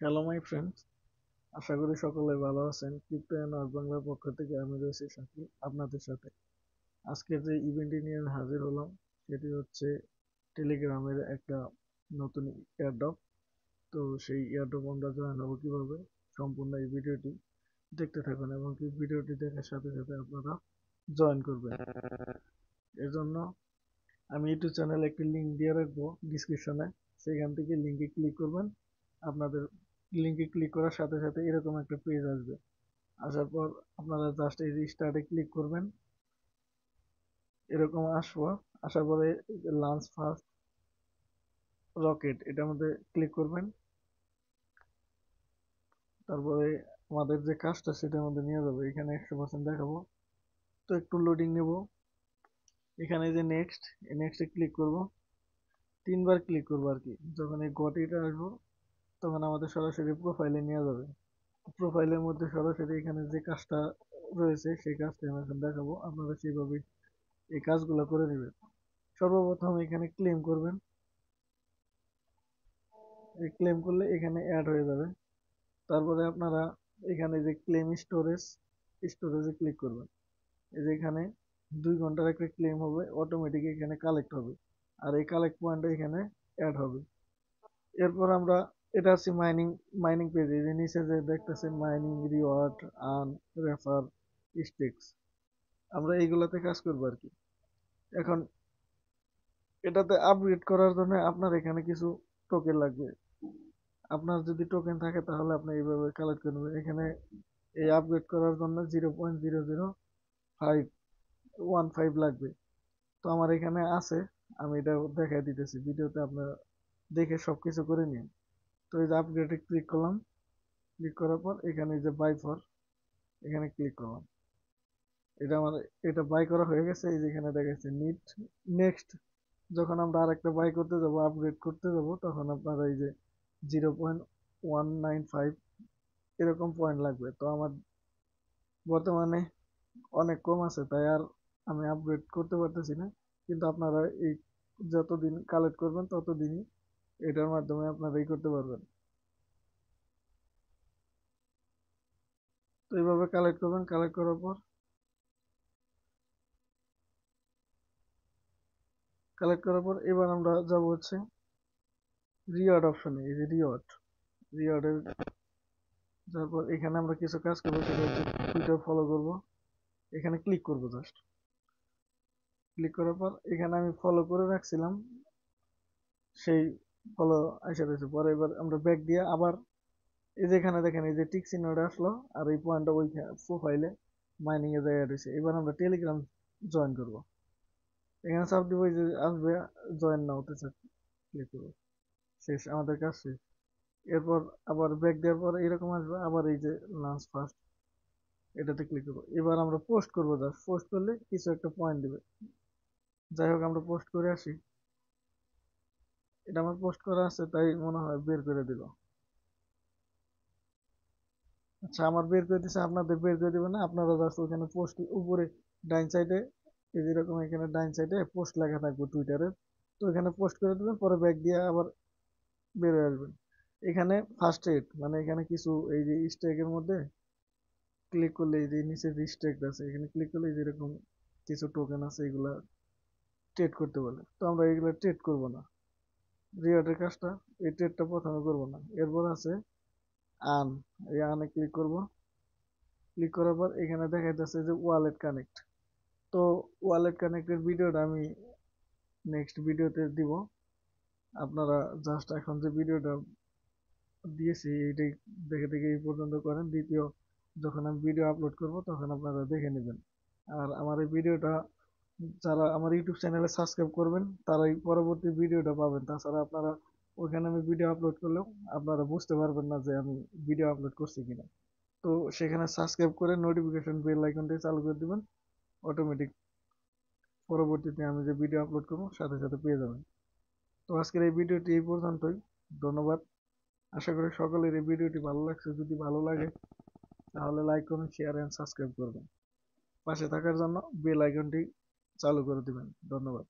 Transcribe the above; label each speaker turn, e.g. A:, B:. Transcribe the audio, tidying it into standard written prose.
A: Hello my friends, আশা করি সকলে ভালো আছেন। ক্রিপ্টো অ্যান্ড আর্ট বাংলার পক্ষ থেকে আমি রয়েছি সাথী আপনাদের সাথে। আজকের যে ইভেন্টটি নিয়ে আমি হাজির হলাম সেটি হচ্ছে টেলিগ্রামের একটা নতুন এয়ারড্রপ। তো সেই এয়ারড্রপ আমরা জয়েন হবো কিভাবে, সম্পূর্ণ এই ভিডিওটি দেখতে থাকুন এবং কি ভিডিওটি দেখার সাথে সাথে আপনারা জয়েন করবেন। এর জন্য আমি ইউটিউব চ্যানেলে একটি লিঙ্ক দিয়ে রাখবো ডিসক্রিপশনে, সেখান থেকে লিঙ্কে ক্লিক করবেন। আপনাদের লিঙ্কে ক্লিক করার সাথে সাথে এরকম একটা পেজ আসবে। আসার পর আপনারা জাস্ট এই রিস্টার্টে ক্লিক করবেন। এরকম আসবো, আসার পরে লঞ্চ ফার্স্ট রকেট এটার মধ্যে ক্লিক করবেন। তারপরে আমাদের যে কাজটা সেটার মধ্যে নিয়ে যাবে, এখানে 100% দেখাবো। তো একটু লোডিং নেব। এখানে যে নেক্সট, এই নেক্সটে ক্লিক করব, 3বার ক্লিক করবো আর কি। যখন এই গটিটা আসবো তখন আমাদের সরাসরি প্রোফাইলে নিয়ে যাবে। প্রোফাইলের মধ্যে সরাসরি এখানে যে কাজটা রয়েছে সেই কাজটা আমি এখন দেখাবো, আপনারা সেইভাবে এই কাজগুলো করে নেবেন। সর্বপ্রথম এখানে ক্লেম করবেন। এই ক্লেম করলে এখানে অ্যাড হয়ে যাবে। তারপরে আপনারা এখানে যে ক্লেম স্টোরেজে ক্লিক করবেন। এই যে এখানে 2 ঘন্টার একটা ক্লেম হবে, অটোমেটিক এখানে কালেক্ট হবে আর এই কালেক্ট পয়েন্টটা এখানে অ্যাড হবে। এরপর আমরা এটা আছে মাইনিং মাইনিং পেজে, যে নিচে যে দেখতেছেন mining reward earn refer stakes, আমরা এইগুলাতে কাজ করবো আর কি। এখন এটাতে আপগ্রেড করার জন্য আপনার এখানে কিছু টোকেন লাগবে। আপনার যদি টোকেন থাকে তাহলে আপনি এইভাবে কালেক্ট করে নেবেন। এখানে এই আপগ্রেড করার জন্য 0.00515 লাগবে। তো আমার এখানে আছে, আমি এটা দেখাই দিতেছি ভিডিওতে, আপনারা দেখে সবকিছু করে নিন। তো এই যে আপগ্রেডে ক্লিক করলাম, ক্লিক করার পর এখানে যে বাই ফর, এখানে ক্লিক করলাম। এটা আমার এটা বাই করা হয়ে গেছে। এই যে এখানে দেখাচ্ছে নিট নেক্সট, যখন আমরা আরেকটা বাই করতে যাব, আপগ্রেড করতে যাব, তখন আপনারা এই যে 0.195 এরকম পয়েন্ট লাগবে। তো আমার বর্তমানে অনেক কম আছে, তাই আর আমি আপগ্রেড করতে পারতেছি না। কিন্তু আপনারা এই যতদিন কালেক্ট করবেন ততদিনই এটার মাধ্যমে আপনারা এই করতে পারবেন। তো এইভাবে কালেক্ট করবেন। কালেক্ট করার পর এবার আমরা যাব হচ্ছে রিওয়ার্ড অপশনে। এই যে রিওয়ার্ডের তারপর এখানে আমরা কিছু কাজ করবো, সেটা হচ্ছে টুইটার ফলো করব। এখানে ক্লিক করব, জাস্ট ক্লিক করার পর এখানে আমি ফলো করে রাখছিলাম, সেই ফলো আসা রয়েছে। পরে এবার আমরা ব্যাক দিয়ে আবার এই যে এখানে দেখেন এই যে টিক চিহ্নটা আসলো আর এই পয়েন্টটা ওই প্রোফাইলে মাইনিং এ জায়গা রয়েছে। এবার আমরা টেলিগ্রাম জয়েন করব। এখানে চাপ দিব, এই যে আসবে জয়েন নাও তে ক্লিক করব। শেষ, আমাদের কাজ শেষ। এরপর আবার ব্যাক দেওয়ার পর এরকম আসবে, আবার এই যে লাঞ্চ ফার্স্ট এটাতে ক্লিক করবো। এবার আমরা পোস্ট করবো, জাস্ট পোস্ট করলে কিছু একটা পয়েন্ট দিবে। যাই হোক, আমরা পোস্ট করে আসি। এটা আমার পোস্ট করা আছে তাই মনে হয় বের করে দিল। আচ্ছা, আমার বের করে দিছে, আপনাদের বের করে দিবে না। আপনারা জাস্ট ওখানে পোস্ট উপরে ডাইন সাইডে, এই যেরকম এখানে ডাইন সাইডে পোস্ট লেখা থাকবে টুইটারের, তো এখানে পোস্ট করে দেবেন। পরে ব্যাক দিয়ে আবার বের হয়ে আসবেন। এখানে ফার্স্ট এড মানে এখানে কিছু এই যে স্টেকের মধ্যে ক্লিক করলে, এই যে নিচে যে স্টেক আছে এখানে ক্লিক করলে যেরকম কিছু টোকেন আছে, এগুলা ট্রেড করতে বলে। তো আমরা এগুলা ট্রেড করব না, রিওয়ার্ডের কাজটা এই ট্রেডটা প্রথমে করব না। এরপর আছে আর্ন, এই আর্নে ক্লিক করব। ক্লিক করার পর এখানে দেখা যাচ্ছে যে ওয়ালেট কানেক্ট। তো ওয়ালেট কানেক্টের ভিডিওটা আমি নেক্সট ভিডিওতে দিব। আপনারা জাস্ট এখন যে ভিডিওটা দিয়েছি এইটাই দেখে দেখে এই পর্যন্ত করেন। দ্বিতীয় যখন আমি ভিডিও আপলোড করব তখন আপনারা দেখে নেবেন। আর আমার এই ভিডিওটা যারা আমার ইউটিউব চ্যানেলে সাবস্ক্রাইব করবেন তারাই পরবর্তী ভিডিওটা পাবেন। তাছাড়া আপনারা ওখানে আমি ভিডিও আপলোড করলেও আপনারা বুঝতে পারবেন না যে আমি ভিডিও আপলোড করছি কিনা। তো সেখানে সাবস্ক্রাইব করে নোটিফিকেশন বেল আইকনটি চালু করে দিবেন, অটোমেটিক পরবর্তীতে আমি যে ভিডিও আপলোড করবো সাথে সাথে পেয়ে যাবেন। তো আজকের এই ভিডিওটি এই পর্যন্তই। ধন্যবাদ। আশা করি সকলের এই ভিডিওটি ভালো লাগছে। যদি ভালো লাগে তাহলে লাইক করুন, শেয়ার এন্ড সাবস্ক্রাইব করবেন। পাশে থাকার জন্য বেল আইকনটি চালু করে দিবেন। ধন্যবাদ।